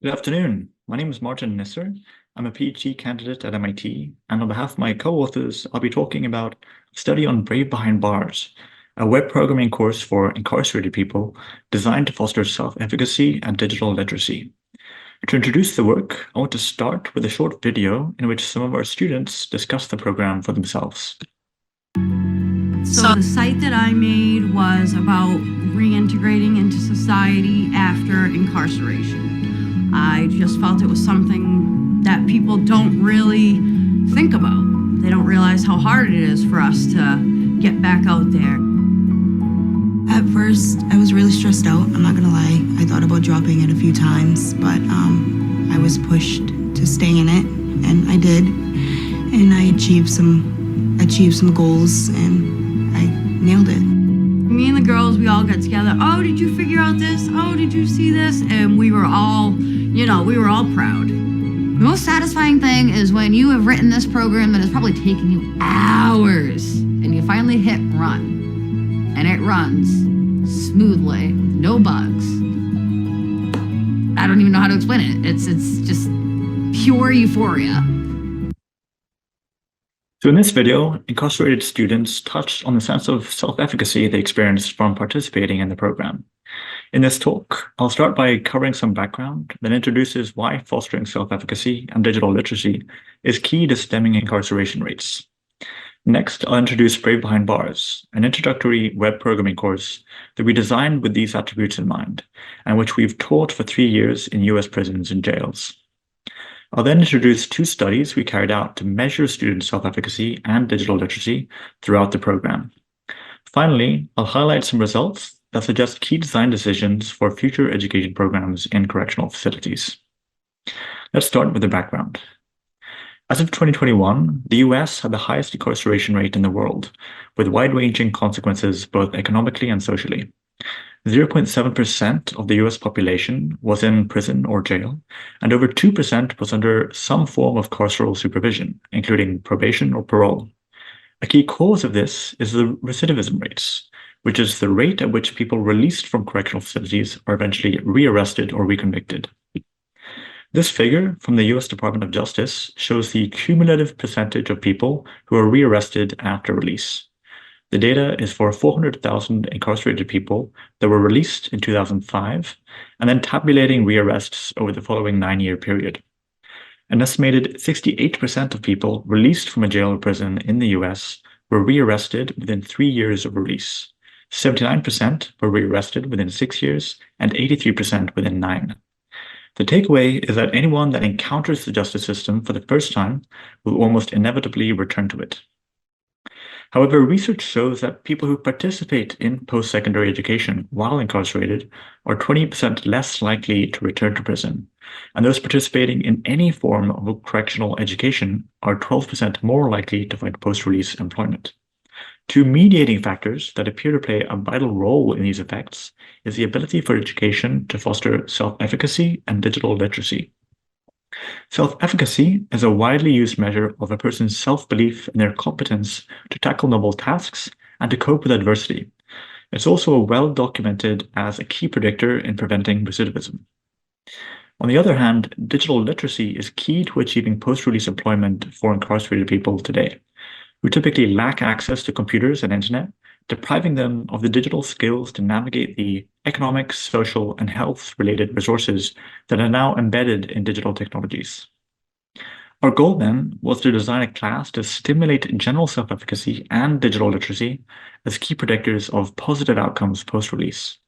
Good afternoon. My name is Martin Nisser. I'm a PhD candidate at MIT, and on behalf of my co-authors, I'll be talking about a study on Brave Behind Bars, a web programming course for incarcerated people designed to foster self-efficacy and digital literacy. To introduce the work, I want to start with a short video in which some of our students discuss the program for themselves. So the site that I made was about reintegrating into society after incarceration. I just felt it was something that people don't really think about. They don't realize how hard it is for us to get back out there. At first, I was really stressed out, I'm not gonna lie. I thought about dropping it a few times, but I was pushed to stay in it, and I did. And I achieved some goals, and I nailed it. Me and the girls, we all got together. Oh, did you figure out this? Oh, did you see this? And we were all proud. The most satisfying thing is when you have written this program that has probably taken you hours and you finally hit run and it runs smoothly, no bugs. I don't even know how to explain it. It's just pure euphoria. So in this video, incarcerated students touched on the sense of self-efficacy they experienced from participating in the program. In this talk, I'll start by covering some background that introduces why fostering self-efficacy and digital literacy is key to stemming incarceration rates. Next, I'll introduce Brave Behind Bars, an introductory web programming course that we designed with these attributes in mind, and which we've taught for 3 years in US prisons and jails. I'll then introduce 2 studies we carried out to measure student self-efficacy and digital literacy throughout the program. Finally, I'll highlight some results that suggest key design decisions for future education programs in correctional facilities. Let's start with the background. As of 2021, the US had the highest incarceration rate in the world, with wide-ranging consequences both economically and socially. 0.7% of the US population was in prison or jail, and over 2% was under some form of carceral supervision, including probation or parole. A key cause of this is the recidivism rates, which is the rate at which people released from correctional facilities are eventually rearrested or reconvicted. This figure from the US Department of Justice shows the cumulative percentage of people who are rearrested after release. The data is for 400,000 incarcerated people that were released in 2005, and then tabulating rearrests over the following 9-year period. An estimated 68% of people released from a jail or prison in the US were rearrested within 3 years of release. 79% were rearrested within 6 years, and 83% within 9. The takeaway is that anyone that encounters the justice system for the first time will almost inevitably return to it. However, research shows that people who participate in post-secondary education while incarcerated are 20% less likely to return to prison, and those participating in any form of correctional education are 12% more likely to find post-release employment. 2 mediating factors that appear to play a vital role in these effects is the ability for education to foster self-efficacy and digital literacy. Self-efficacy is a widely used measure of a person's self-belief in their competence to tackle novel tasks and to cope with adversity. It's also well documented as a key predictor in preventing recidivism. On the other hand, digital literacy is key to achieving post-release employment for incarcerated people today, who typically lack access to computers and internet, depriving them of the digital skills to navigate the economic, social, and health-related resources that are now embedded in digital technologies. Our goal then was to design a class to stimulate general self-efficacy and digital literacy as key predictors of positive outcomes post-release.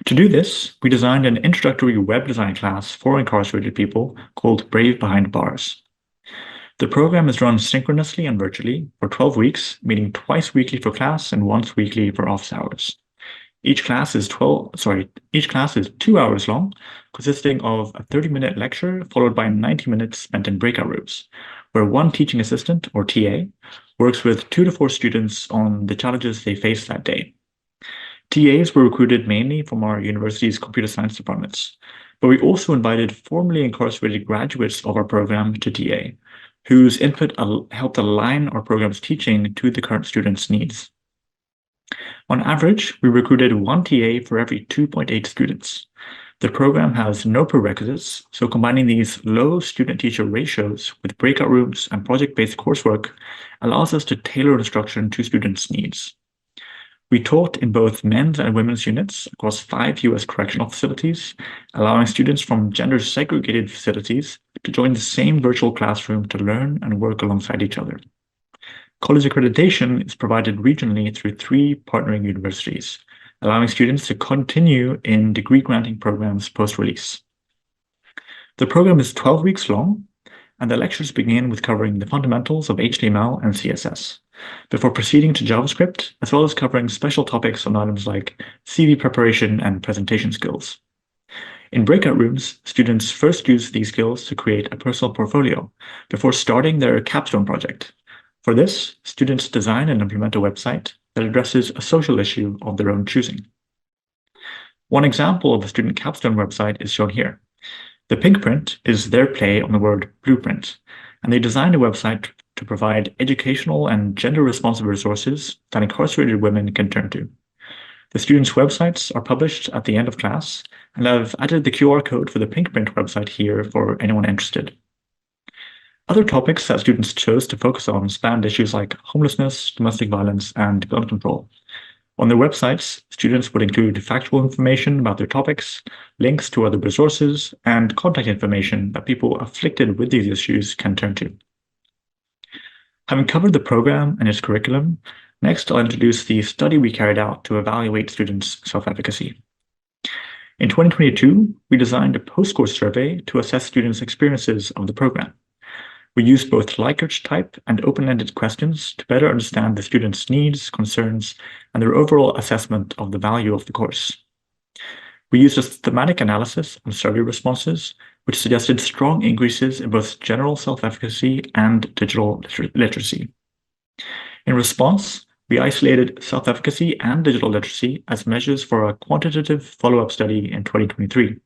To do this, we designed an introductory web design class for incarcerated people called Brave Behind Bars. The program is run synchronously and virtually for 12 weeks, meeting twice weekly for class and once weekly for office hours. Each class is 2 hours long, consisting of a 30-minute lecture followed by 90 minutes spent in breakout rooms, where one teaching assistant, or TA, works with 2 to 4 students on the challenges they face that day. TAs were recruited mainly from our university's computer science departments, but we also invited formerly incarcerated graduates of our program to TA, whose input helped align our program's teaching to the current students' needs. On average, we recruited 1 TA for every 2.8 students. The program has no prerequisites, so combining these low student-teacher ratios with breakout rooms and project-based coursework allows us to tailor instruction to students' needs. We taught in both men's and women's units across 5 U.S. correctional facilities, allowing students from gender-segregated facilities to join the same virtual classroom to learn and work alongside each other. College accreditation is provided regionally through 3 partnering universities, allowing students to continue in degree-granting programs post-release. The program is 12 weeks long, and the lectures begin with covering the fundamentals of HTML and CSS, before proceeding to JavaScript, as well as covering special topics on items like CV preparation and presentation skills. In breakout rooms, students first use these skills to create a personal portfolio before starting their capstone project. For this, students design and implement a website that addresses a social issue of their own choosing. One example of a student capstone website is shown here. The pink print is their play on the word blueprint, and they designed a website to provide educational and gender-responsive resources that incarcerated women can turn to. The students' websites are published at the end of class, and I've added the QR code for the pink print website here for anyone interested. Other topics that students chose to focus on spanned issues like homelessness, domestic violence, and gun control. On their websites, students would include factual information about their topics, links to other resources, and contact information that people afflicted with these issues can turn to. Having covered the program and its curriculum, next I'll introduce the study we carried out to evaluate students' self-efficacy. In 2022, we designed a post-course survey to assess students' experiences of the program. We used both Likert type and open-ended questions to better understand the students' needs, concerns, and their overall assessment of the value of the course. We used a thematic analysis on survey responses, which suggested strong increases in both general self-efficacy and digital literacy. In response, we isolated self-efficacy and digital literacy as measures for a quantitative follow-up study in 2023.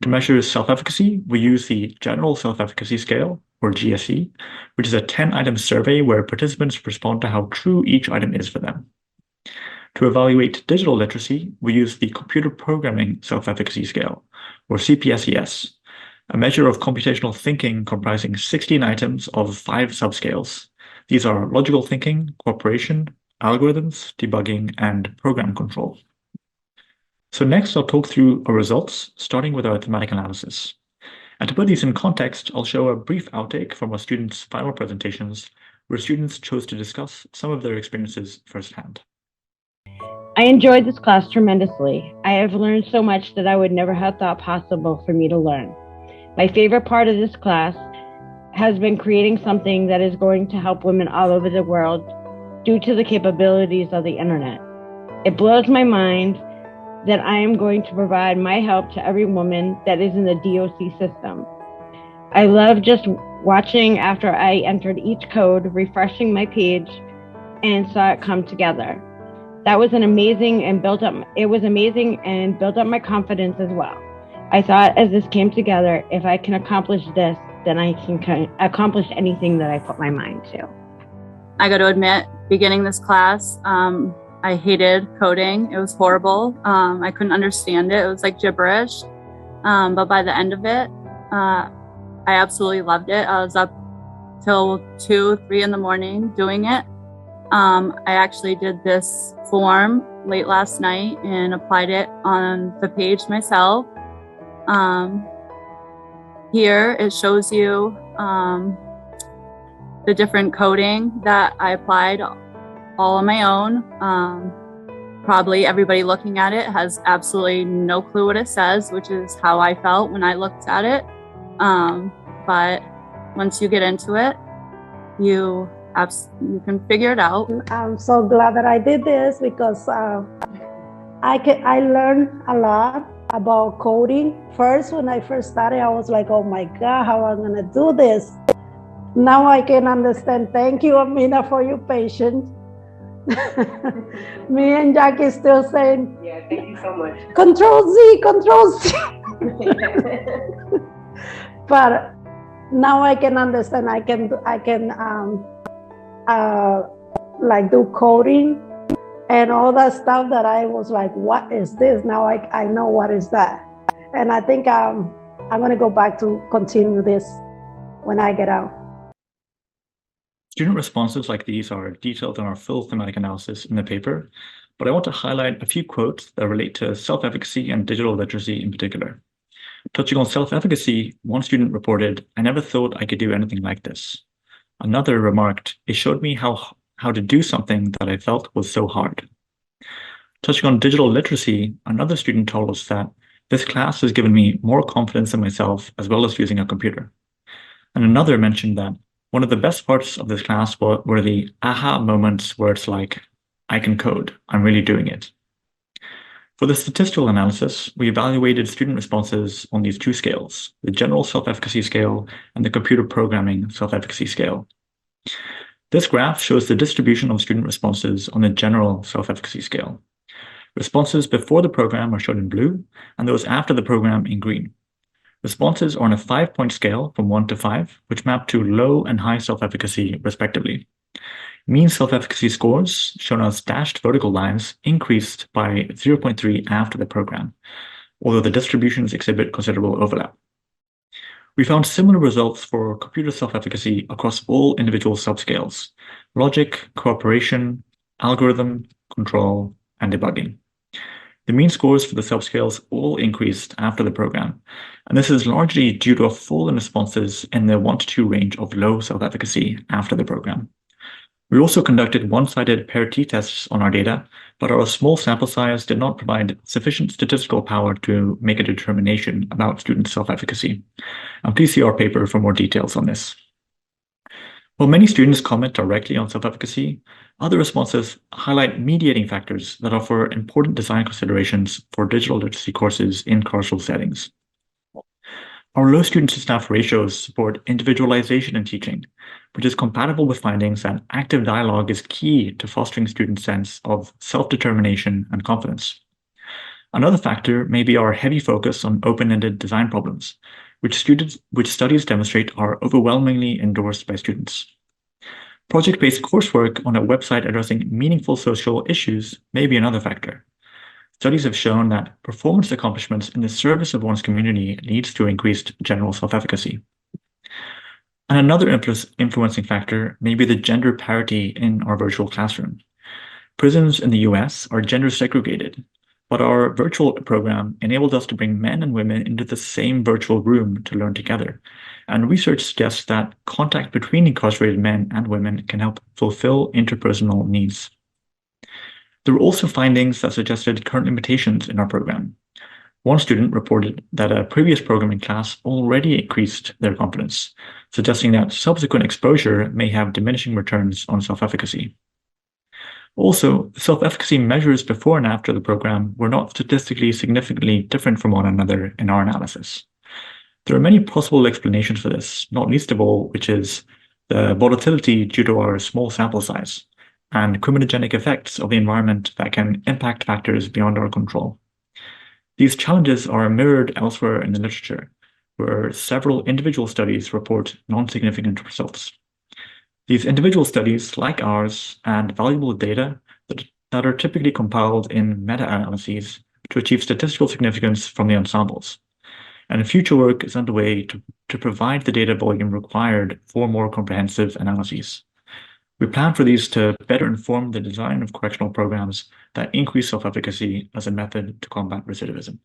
To measure self-efficacy, we use the General Self-Efficacy Scale, or GSE, which is a 10-item survey where participants respond to how true each item is for them. To evaluate digital literacy, we use the Computer Programming Self-Efficacy Scale, or CPSES, a measure of computational thinking comprising 16 items of 5 subscales. These are logical thinking, cooperation, algorithms, debugging, and program control. So next, I'll talk through our results, starting with our thematic analysis. And to put these in context, I'll show a brief outtake from our students' final presentations, where students chose to discuss some of their experiences firsthand. I enjoyed this class tremendously. I have learned so much that I would never have thought possible for me to learn. My favorite part of this class has been creating something that is going to help women all over the world due to the capabilities of the internet. It blows my mind that I am going to provide my help to every woman that is in the DOC system. I love just watching after I entered each code, refreshing my page, and saw it come together. That was amazing and built up my confidence as well. I thought as this came together, if I can accomplish this, then I can accomplish anything that I put my mind to. I got to admit, beginning this class, I hated coding. It was horrible. I couldn't understand it. It was like gibberish. But by the end of it, I absolutely loved it. I was up till 2, 3 in the morning doing it. I actually did this form late last night and applied it on the page myself. Here it shows you the different coding that I applied all on my own. Probably everybody looking at it has absolutely no clue what it says, which is how I felt when I looked at it. But once you get into it, you can figure it out. I'm so glad that I did this because I learned a lot about coding. First, when I first started, I was like, oh my God, how am I gonna do this? Now I can understand. Thank you, Amina, for your patience. Me and Jackie still saying, yeah, thank you so much. Control Z, Control Z. But now I can understand. I can like do coding, and all that stuff that I was like, what is this? Now I know what is that. And I think I'm going to go back to continue this when I get out. Student responses like these are detailed in our full thematic analysis in the paper, but I want to highlight a few quotes that relate to self-efficacy and digital literacy in particular. Touching on self-efficacy, one student reported, "I never thought I could do anything like this." Another remarked, "It showed me how to do something that I felt was so hard." Touching on digital literacy, another student told us that this class has given me more confidence in myself as well as using a computer. And another mentioned that one of the best parts of this class were the aha moments where it's like, I can code, I'm really doing it. For the statistical analysis, we evaluated student responses on these two scales, the general self-efficacy scale and the computer programming self-efficacy scale. This graph shows the distribution of student responses on the general self-efficacy scale. Responses before the program are shown in blue, and those after the program in green. Responses are on a 5-point scale from 1 to 5, which map to low and high self-efficacy respectively. Mean self-efficacy scores, shown as dashed vertical lines, increased by 0.3 after the program, although the distributions exhibit considerable overlap. We found similar results for computer self-efficacy across all individual subscales: logic, cooperation, algorithm, control, and debugging. The mean scores for the subscales all increased after the program, and this is largely due to a fall in responses in the 1 to 2 range of low self-efficacy after the program. We also conducted one-sided pair t-tests on our data, but our small sample size did not provide sufficient statistical power to make a determination about student self-efficacy. And please see our paper for more details on this. While many students comment directly on self-efficacy, other responses highlight mediating factors that offer important design considerations for digital literacy courses in carceral settings. Our low student-to-staff ratios support individualization in teaching, which is compatible with findings that active dialogue is key to fostering students' sense of self-determination and confidence. Another factor may be our heavy focus on open-ended design problems, which studies demonstrate are overwhelmingly endorsed by students. Project-based coursework on a website addressing meaningful social issues may be another factor. Studies have shown that performance accomplishments in the service of one's community leads to increased general self-efficacy. And another influencing factor may be the gender parity in our virtual classroom. Prisons in the US are gender segregated, but our virtual program enabled us to bring men and women into the same virtual room to learn together. And research suggests that contact between incarcerated men and women can help fulfill interpersonal needs. There were also findings that suggested current limitations in our program. One student reported that a previous programming class already increased their confidence, suggesting that subsequent exposure may have diminishing returns on self-efficacy. Also, self-efficacy measures before and after the program were not statistically significantly different from one another in our analysis. There are many possible explanations for this, not least of all, which is the volatility due to our small sample size and criminogenic effects of the environment that can impact factors beyond our control. These challenges are mirrored elsewhere in the literature, where several individual studies report non-significant results. These individual studies, like ours, add valuable data that are typically compiled in meta-analyses to achieve statistical significance from the ensembles. And future work is underway to provide the data volume required for more comprehensive analyses. We plan for these to better inform the design of correctional programs that increase self-efficacy as a method to combat recidivism.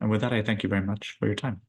And with that, I thank you very much for your time.